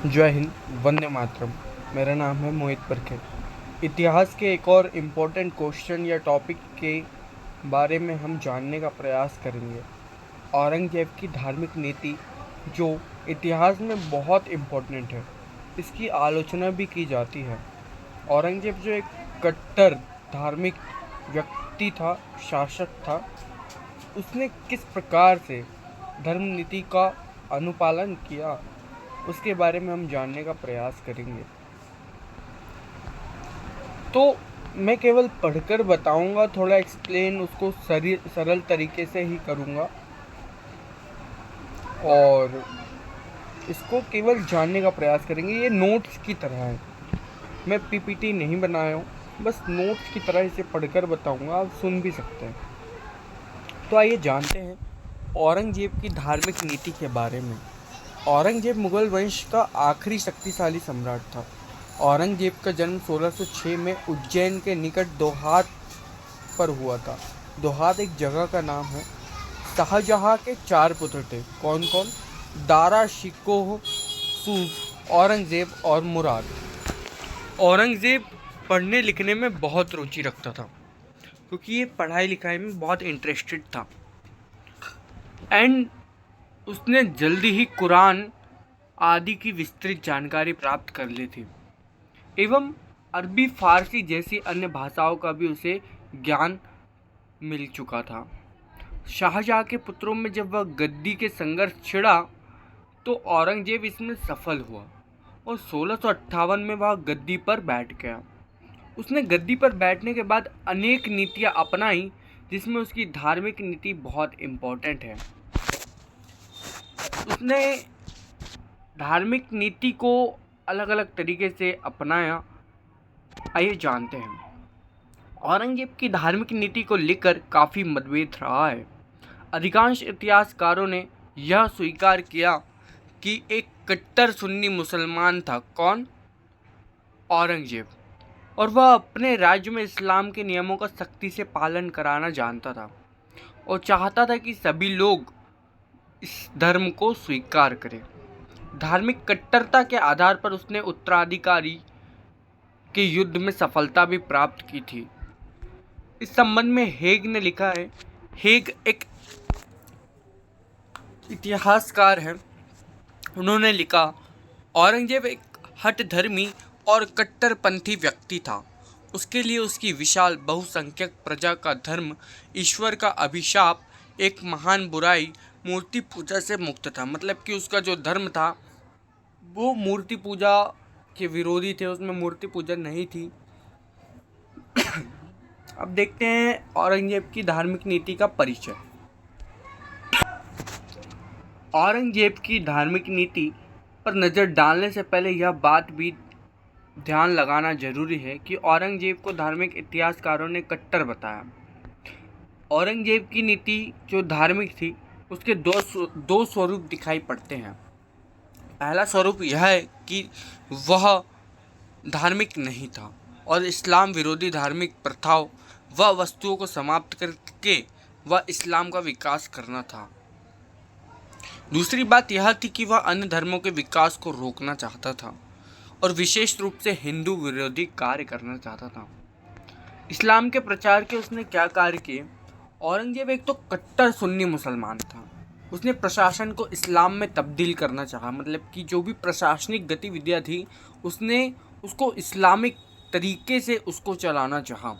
जय हिंद, वंदे मातरम। मेरा नाम है मोहित परखे। इतिहास के एक और इम्पोर्टेंट क्वेश्चन या टॉपिक के बारे में हम जानने का प्रयास करेंगे। औरंगजेब की धार्मिक नीति, जो इतिहास में बहुत इम्पोर्टेंट है। इसकी आलोचना भी की जाती है। औरंगजेब जो एक कट्टर धार्मिक व्यक्ति था, शासक था, उसने किस प्रकार से धर्म नीति का अनुपालन किया, उसके बारे में हम जानने का प्रयास करेंगे। तो मैं केवल पढ़कर बताऊंगा, थोड़ा एक्सप्लेन उसको सरल तरीके से ही करूंगा और इसको केवल जानने का प्रयास करेंगे। ये नोट्स की तरह है, मैं पीपीटी नहीं बनाया हूँ, बस नोट्स की तरह इसे पढ़कर बताऊंगा, आप सुन भी सकते हैं। तो आइए जानते हैं औरंगजेब की धार्मिक नीति के बारे में। औरंगजेब मुगल वंश का आखिरी शक्तिशाली सम्राट था। औरंगजेब का जन्म 1606 में उज्जैन के निकट दोहात पर हुआ था। दोहात एक जगह का नाम है। शाहजहां के 4 पुत्र थे। कौन कौन? दारा शिकोह, सूज, औरंगजेब और मुराद। औरंगजेब पढ़ने लिखने में बहुत रुचि रखता था, क्योंकि ये पढ़ाई लिखाई में बहुत इंटरेस्टेड था। एंड उसने जल्दी ही कुरान आदि की विस्तृत जानकारी प्राप्त कर ली थी, एवं अरबी फारसी जैसी अन्य भाषाओं का भी उसे ज्ञान मिल चुका था। शाहजहां के पुत्रों में जब वह गद्दी के संघर्ष छिड़ा, तो औरंगजेब इसमें सफल हुआ और 1658 में वह गद्दी पर बैठ गया। उसने गद्दी पर बैठने के बाद अनेक नीतियां अपनाई, जिसमें उसकी धार्मिक नीति बहुत इम्पोर्टेंट है। उसने धार्मिक नीति को अलग अलग तरीके से अपनाया। आइए जानते हैं। औरंगजेब की धार्मिक नीति को लेकर काफ़ी मतभेद रहा है। अधिकांश इतिहासकारों ने यह स्वीकार किया कि एक कट्टर सुन्नी मुसलमान था। कौन? औरंगजेब। और वह अपने राज्य में इस्लाम के नियमों का सख्ती से पालन कराना जानता था और चाहता था कि सभी लोग इस धर्म को स्वीकार करें। धार्मिक कट्टरता के आधार पर उसने उत्तराधिकारी के युद्ध में सफलता भी प्राप्त की थी। इस संबंध में हेग ने लिखा है। हेग एक इतिहासकार है। उन्होंने लिखा, औरंगजेब एक हठधर्मी और कट्टरपंथी व्यक्ति था। उसके लिए उसकी विशाल बहुसंख्यक प्रजा का धर्म, ईश्वर का अभिशाप, एक महान बुराई, मूर्ति पूजा से मुक्त था। मतलब कि उसका जो धर्म था वो मूर्ति पूजा के विरोधी थे, उसमें मूर्ति पूजा नहीं थी। अब देखते हैं औरंगजेब की धार्मिक नीति का परिचय। औरंगजेब की धार्मिक नीति पर नज़र डालने से पहले यह बात भी ध्यान लगाना जरूरी है कि औरंगजेब को धार्मिक इतिहासकारों ने कट्टर बताया। औरंगजेब की नीति जो धार्मिक थी, उसके दो स्वरूप दिखाई पड़ते हैं। पहला स्वरूप यह है कि वह धार्मिक नहीं था और इस्लाम विरोधी धार्मिक प्रथाओं व वस्तुओं को समाप्त करके वह इस्लाम का विकास करना था। दूसरी बात यह थी कि वह अन्य धर्मों के विकास को रोकना चाहता था और विशेष रूप से हिंदू विरोधी कार्य करना चाहता था। इस्लाम के प्रचार के उसने क्या कार्य किए? औरंगजेब एक तो कट्टर सुन्नी मुसलमान था। उसने प्रशासन को इस्लाम में तब्दील करना चाहा। मतलब कि जो भी प्रशासनिक गतिविधियां थी, उसने उसको इस्लामिक तरीके से उसको चलाना चाहा।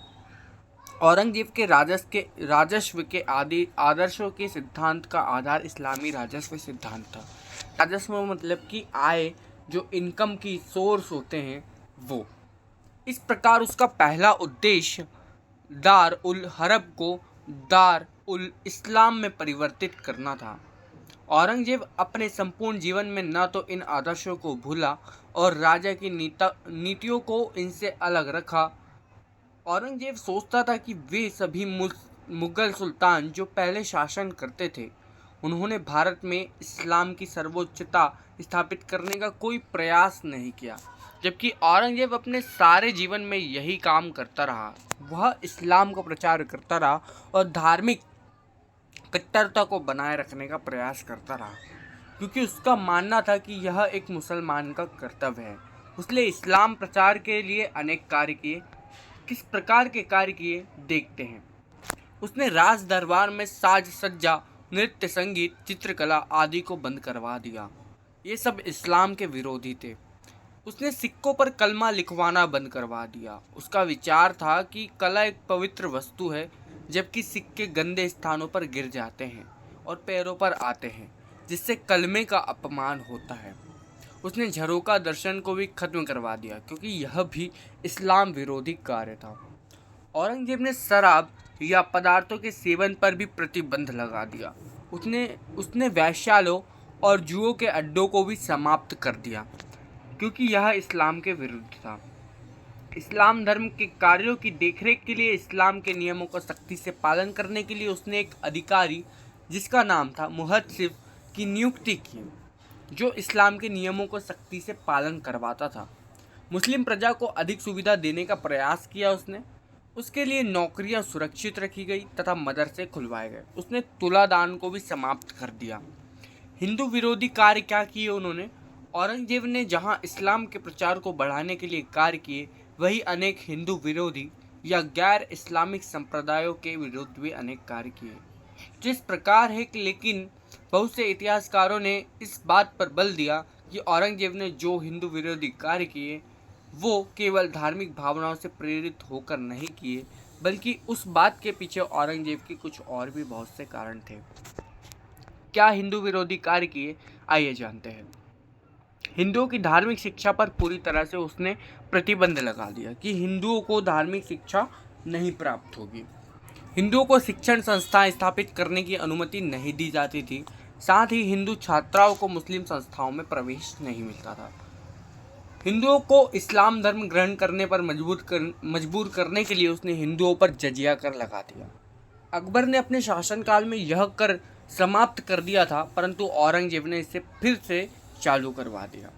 औरंगजेब के राजस्व के आदि आदर्शों के सिद्धांत का आधार इस्लामी राजस्व सिद्धांत था। राजस्व मतलब कि आय, जो इनकम की सोर्स होते हैं वो। इस प्रकार उसका पहला उद्देश्य दार उल हरब को दार उल इस्लाम में परिवर्तित करना था। औरंगजेब अपने संपूर्ण जीवन में न तो इन आदर्शों को भूला और राजा की नीतियों को इनसे अलग रखा। औरंगजेब सोचता था कि वे सभी मुगल सुल्तान जो पहले शासन करते थे, उन्होंने भारत में इस्लाम की सर्वोच्चता स्थापित करने का कोई प्रयास नहीं किया, जबकि औरंगजेब अपने सारे जीवन में यही काम करता रहा। वह इस्लाम का प्रचार करता रहा और धार्मिक कट्टरता को बनाए रखने का प्रयास करता रहा। क्योंकि उसका मानना था कि यह एक मुसलमान का कर्तव्य है। उसने इस्लाम प्रचार के लिए अनेक कार्य किए। किस प्रकार के कार्य किए देखते हैं। उसने राज दरबार में साज सज्जा, नृत्य, संगीत, चित्रकला आदि को बंद करवा दिया। ये सब इस्लाम के विरोधी थे। उसने सिक्कों पर कलमा लिखवाना बंद करवा दिया। उसका विचार था कि कला एक पवित्र वस्तु है, जबकि सिक्के गंदे स्थानों पर गिर जाते हैं और पैरों पर आते हैं, जिससे कलमे का अपमान होता है। उसने झरोका दर्शन को भी खत्म करवा दिया, क्योंकि यह भी इस्लाम विरोधी कार्य था। औरंगजेब ने शराब या पदार्थों के सेवन पर भी प्रतिबंध लगा दिया। उसने उसने वैश्यालयों और जुओं के अड्डों को भी समाप्त कर दिया, क्योंकि यह इस्लाम के विरुद्ध था। इस्लाम धर्म के कार्यों की देखरेख के लिए, इस्लाम के नियमों का सख्ती से पालन करने के लिए उसने एक अधिकारी, जिसका नाम था मुहत्सिब, की नियुक्ति की, जो इस्लाम के नियमों को सख्ती से पालन करवाता था। मुस्लिम प्रजा को अधिक सुविधा देने का प्रयास किया उसने। उसके लिए नौकरियां सुरक्षित रखी गई तथा मदरसे खुलवाए गए। उसने तुलादान को भी समाप्त कर दिया। हिंदू विरोधी कार्य क्या किए उन्होंने? औरंगजेब ने जहां इस्लाम के प्रचार को बढ़ाने के लिए कार्य किए, वहीं अनेक हिंदू विरोधी या गैर इस्लामिक संप्रदायों के विरुद्ध भी अनेक कार्य किए। जिस प्रकार है कि लेकिन बहुत से इतिहासकारों ने इस बात पर बल दिया कि औरंगजेब ने जो हिंदू विरोधी कार्य किए वो केवल धार्मिक भावनाओं से प्रेरित होकर नहीं किए, बल्कि उस बात के पीछे औरंगजेब के कुछ और भी बहुत से कारण थे। क्या हिंदू विरोधी कार्य किए, आइए जानते हैं। हिंदुओं की धार्मिक शिक्षा पर पूरी तरह से उसने प्रतिबंध लगा दिया कि हिंदुओं को धार्मिक शिक्षा नहीं प्राप्त होगी। हिंदुओं को शिक्षण संस्थाएं स्थापित करने की अनुमति नहीं दी जाती थी। साथ ही हिंदू छात्राओं को मुस्लिम संस्थाओं में प्रवेश नहीं मिलता था। हिंदुओं को इस्लाम धर्म ग्रहण करने पर मजबूर करने के लिए उसने हिंदुओं पर जजिया कर लगा दिया। अकबर ने अपने शासनकाल में यह कर समाप्त कर दिया था, परंतु औरंगजेब ने इसे फिर से चालू करवा दिया।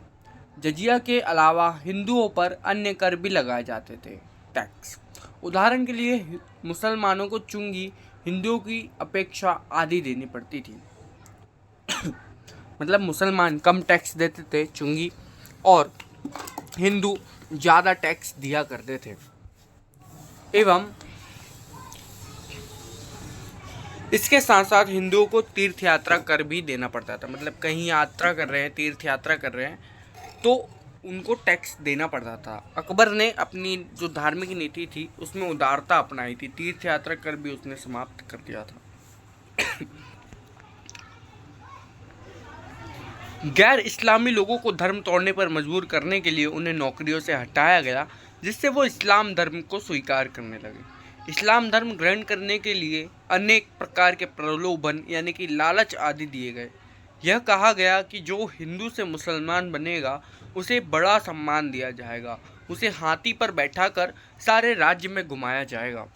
जजिया के अलावा हिंदुओं पर अन्य कर भी लगाए जाते थे, टैक्स। उदाहरण के लिए मुसलमानों को चुंगी हिंदुओं की अपेक्षा आधी देनी पड़ती थी। मतलब मुसलमान कम टैक्स देते थे, चुंगी, और हिंदू ज़्यादा टैक्स दिया करते थे। एवं इसके साथ साथ हिंदुओं को तीर्थ यात्रा कर भी देना पड़ता था। मतलब कहीं यात्रा कर रहे हैं, तीर्थ यात्रा कर रहे हैं, तो उनको टैक्स देना पड़ता था। अकबर ने अपनी जो धार्मिक नीति थी उसमें उदारता अपनाई थी। तीर्थ यात्रा कर भी उसने समाप्त कर दिया था। गैर इस्लामी लोगों को धर्म तोड़ने पर मजबूर करने के लिए उन्हें नौकरियों से हटाया गया, जिससे वो इस्लाम धर्म को स्वीकार करने लगे। इस्लाम धर्म ग्रहण करने के लिए अनेक प्रकार के प्रलोभन यानी कि लालच आदि दिए गए। यह कहा गया कि जो हिंदू से मुसलमान बनेगा उसे बड़ा सम्मान दिया जाएगा, उसे हाथी पर बैठाकर सारे राज्य में घुमाया जाएगा।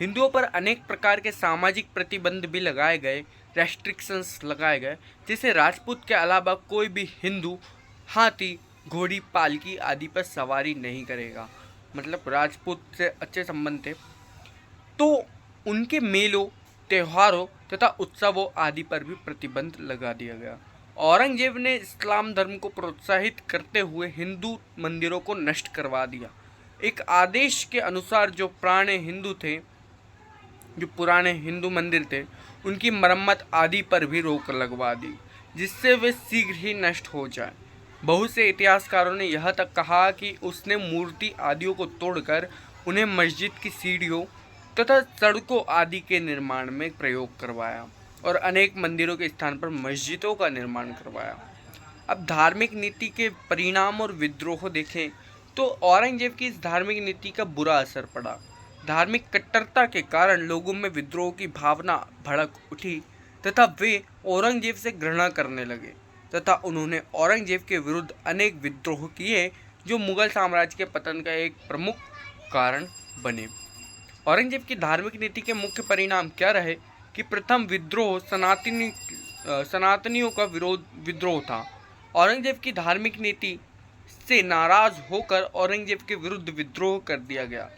हिंदुओं पर अनेक प्रकार के सामाजिक प्रतिबंध भी लगाए गए, रेस्ट्रिक्शंस लगाए गए, जिसे राजपूत के अलावा कोई भी हिंदू हाथी, घोड़ी, पालकी आदि पर सवारी नहीं करेगा। मतलब राजपूत से अच्छे संबंध थे, तो उनके मेलों, त्योहारों तथा उत्सवों आदि पर भी प्रतिबंध लगा दिया गया। औरंगजेब ने इस्लाम धर्म को प्रोत्साहित करते हुए हिंदू मंदिरों को नष्ट करवा दिया। एक आदेश के अनुसार जो पुराने हिंदू मंदिर थे, उनकी मरम्मत आदि पर भी रोक लगवा दी, जिससे वे शीघ्र ही नष्ट हो जाए। बहुत से इतिहासकारों ने यह तक कहा कि उसने मूर्ति आदियों को तोड़कर उन्हें मस्जिद की सीढ़ियों तथा सड़कों आदि के निर्माण में प्रयोग करवाया और अनेक मंदिरों के स्थान पर मस्जिदों का निर्माण करवाया। अब धार्मिक नीति के परिणाम और विद्रोह देखें तो औरंगजेब की इस धार्मिक नीति का बुरा असर पड़ा। धार्मिक कट्टरता के कारण लोगों में विद्रोह की भावना भड़क उठी तथा वे औरंगजेब से घृणा करने लगे तथा उन्होंने औरंगजेब के विरुद्ध अनेक विद्रोह किए, जो मुगल साम्राज्य के पतन का एक प्रमुख कारण बने। औरंगजेब की धार्मिक नीति के मुख्य परिणाम क्या रहे कि प्रथम विद्रोह सनातनियों का विद्रोह था। औरंगजेब की धार्मिक नीति से नाराज होकर औरंगजेब के विरुद्ध विद्रोह कर दिया गया।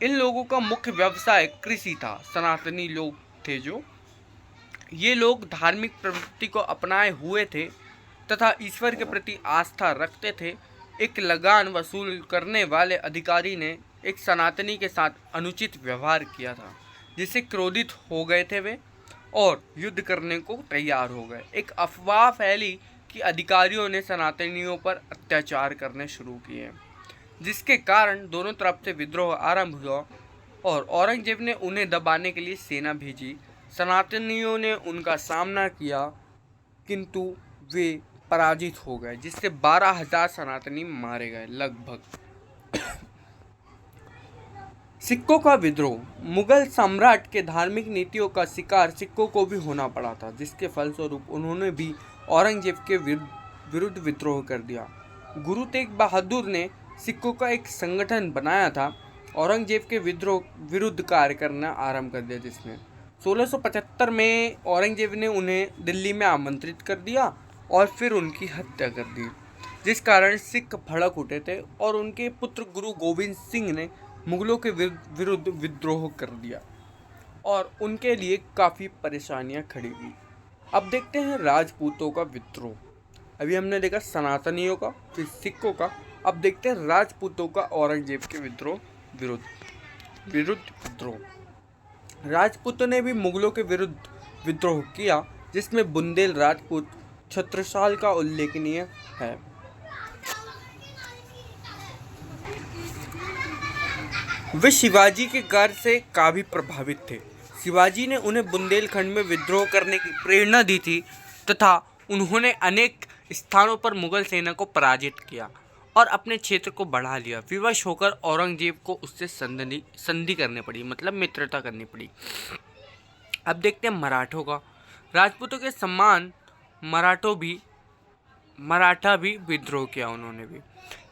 इन लोगों का मुख्य व्यवसाय कृषि था। सनातनी लोग थे जो ये लोग धार्मिक प्रवृत्ति को अपनाए हुए थे तथा ईश्वर के प्रति आस्था रखते थे। एक लगान वसूल करने वाले अधिकारी ने एक सनातनी के साथ अनुचित व्यवहार किया था, जिससे क्रोधित हो गए थे वे और युद्ध करने को तैयार हो गए। एक अफवाह फैली कि अधिकारियों ने सनातनियों पर अत्याचार करने शुरू किए, जिसके कारण दोनों तरफ से विद्रोह आरंभ हुआ और औरंगजेब ने उन्हें दबाने के लिए सेना भेजी। सनातनियों ने उनका सामना किया किंतु वे पराजित हो गए, जिससे 12,000 सनातनी मारे गए लगभग। सिक्कों का विद्रोह। मुगल सम्राट के धार्मिक नीतियों का शिकार सिक्कों को भी होना पड़ा था, जिसके फलस्वरूप उन्होंने भी औरंगजेब के विरुद्ध विद्रोह कर दिया। गुरु तेग बहादुर ने सिक्कों का एक संगठन बनाया था, औरंगजेब के विरुद्ध कार्य करना आरंभ कर दिया, जिसने 1675 में औरंगजेब ने उन्हें दिल्ली में आमंत्रित कर दिया और फिर उनकी हत्या कर दी, जिस कारण सिख भड़क उठे थे और उनके पुत्र गुरु गोविंद सिंह ने मुगलों के विरुद्ध विद्रोह कर दिया और उनके लिए काफ़ी परेशानियां खड़ी हुई। अब देखते हैं राजपूतों का विद्रोह। अभी हमने देखा सनातनियों का, फिर सिखों का, अब देखते हैं राजपूतों का औरंगजेब के विरुद्ध विद्रोह। राजपूतों ने भी मुगलों के विरुद्ध विद्रोह किया, जिसमें बुंदेल राजपूत छत्रसाल का उल्लेखनीय है। वे शिवाजी के कार्य से काफी प्रभावित थे। शिवाजी ने उन्हें बुंदेलखंड में विद्रोह करने की प्रेरणा दी थी तथा उन्होंने अनेक स्थानों पर मुगल सेना को पराजित किया और अपने क्षेत्र को बढ़ा लिया। विवश होकर औरंगजेब को उससे संधि करनी पड़ी, मतलब मित्रता करनी पड़ी। अब देखते हैं मराठों का। राजपूतों के समान मराठा भी विद्रोह किया उन्होंने भी।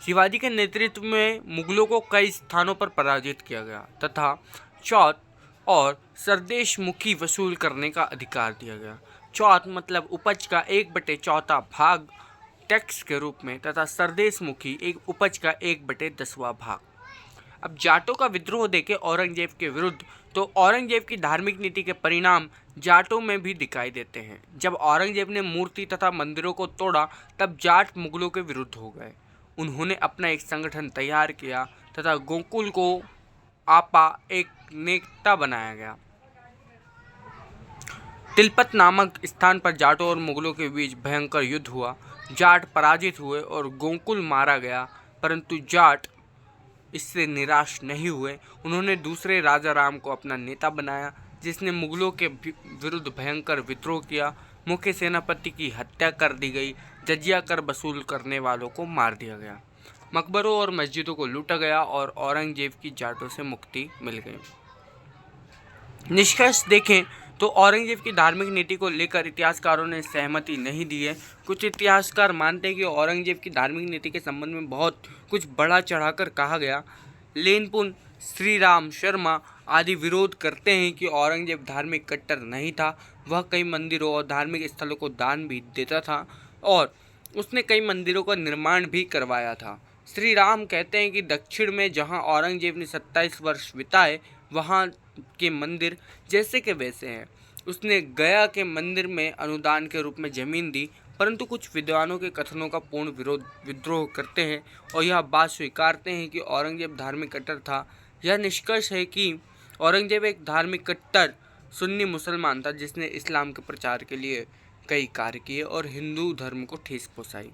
शिवाजी के नेतृत्व में मुगलों को कई स्थानों पर पराजित किया गया तथा चौथ और सरदेश मुखी वसूल करने का अधिकार दिया गया। चौथ मतलब उपज का 1/4 भाग टैक्स के रूप में तथा सरदेश मुखी एक उपज का 1/10वां भाग। अब जाटों का विद्रोह देखे औरंगजेब के विरुद्ध, तो औरंगजेब की धार्मिक नीति के परिणाम जाटों में भी दिखाई देते हैं। जब औरंगजेब ने मूर्ति तथा मंदिरों को तोड़ा, तब जाट मुगलों के विरुद्ध हो गए। उन्होंने अपना एक संगठन तैयार किया तथा गोकुल को आपा एक नेता बनाया गया। तिलपत नामक स्थान पर जाटों और मुगलों के बीच भयंकर युद्ध हुआ। जाट पराजित हुए और गोकुल मारा गया, परंतु जाट इससे निराश नहीं हुए। उन्होंने दूसरे राजा राम को अपना नेता बनाया, जिसने मुगलों के विरुद्ध भयंकर विद्रोह किया। मुख्य सेनापति की हत्या कर दी गई। जजिया कर वसूल करने वालों को मार दिया गया। मकबरों और मस्जिदों को लूटा गया और औरंगजेब की जाटों से मुक्ति मिल गई। निष्कर्ष देखें तो औरंगजेब की धार्मिक नीति को लेकर इतिहासकारों ने सहमति नहीं दी है। कुछ इतिहासकार मानते हैं कि औरंगजेब की धार्मिक नीति के संबंध में बहुत कुछ बढ़ा चढ़ाकर कहा गया। लेनपुन, श्री राम शर्मा आदि विरोध करते हैं कि औरंगजेब धार्मिक कट्टर नहीं था। वह कई मंदिरों और धार्मिक स्थलों को दान भी देता था और उसने कई मंदिरों का निर्माण भी करवाया था। श्री राम कहते हैं कि दक्षिण में जहां औरंगजेब ने 27 वर्ष बिताए, वहां के मंदिर जैसे के वैसे हैं। उसने गया के मंदिर में अनुदान के रूप में जमीन दी, परंतु कुछ विद्वानों के कथनों का पूर्ण विद्रोह करते हैं और यह बात स्वीकारते हैं कि औरंगजेब धार्मिक कट्टर था। यह निष्कर्ष है कि औरंगजेब एक धार्मिक कट्टर सुन्नी मुसलमान था, जिसने इस्लाम के प्रचार के लिए कई कार्य किए और हिंदू धर्म को ठेस पहुंचाई।